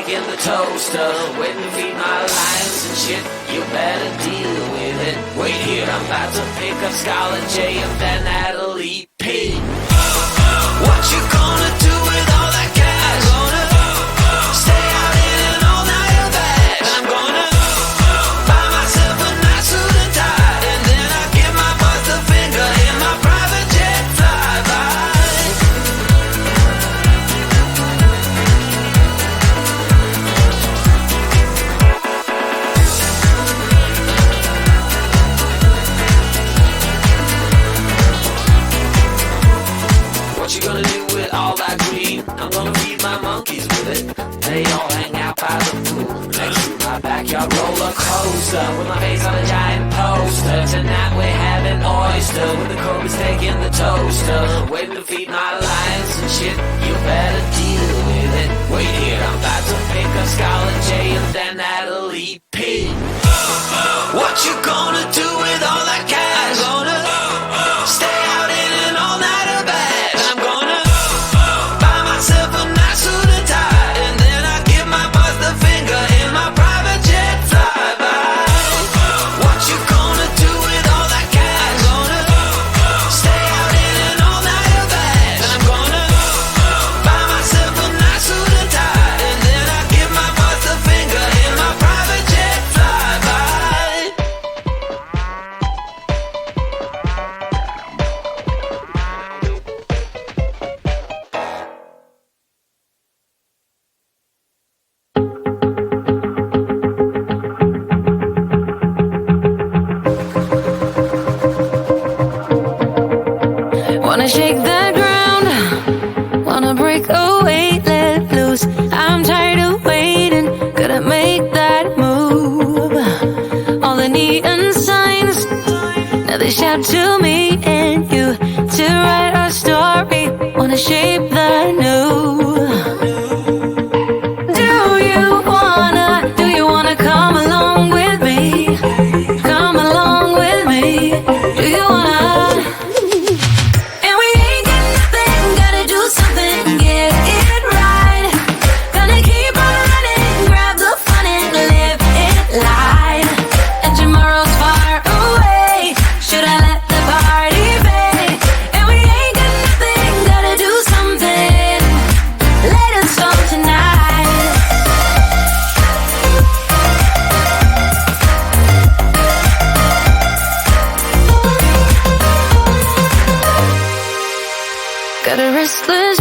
in the toaster, waiting to feed my lions and shit. You better deal with it. Wait here, I'm about to pick up Scarlet J and then Natalie P. What you gonna do with all that cash? Gonna stay out in an all-nighter bag. I'm gonna buy myself a nice suit and tie, and then I give my boss the finger in my private jet flyby. What you gonna do with all that green? I'm gonna feed my monkeys with it. They all hang out by the pool next to my backyard roller coaster, with my face on a giant poster. Tonight we're having oyster with the Cobras taking the toaster, waiting to feed my lions and shit. You better deal with it. Wait here, I'm about to pick up Scarlet J and then Natalie P. What you gonna do with all that cash? I'm gonna stay out in an all-nighter bag. I'm gonna buy myself a nice suit and tie, and then I give my boss the finger in my private jet flyby. What you gonna do with all that cash? I'm gonna stay out in an all-nighter bag. I'm gonna buy myself a nice suit and tie, and then I give my boss the finger in my private jet flyby. Wanna shake the ground, wanna break away, let loose. I'm tired of waiting, gotta make that move. All the neon signs, now they shout to me and you to write our story. Wanna shape the new. Do you wanna come along with me? Come along with me. Do you wanna? Got a restless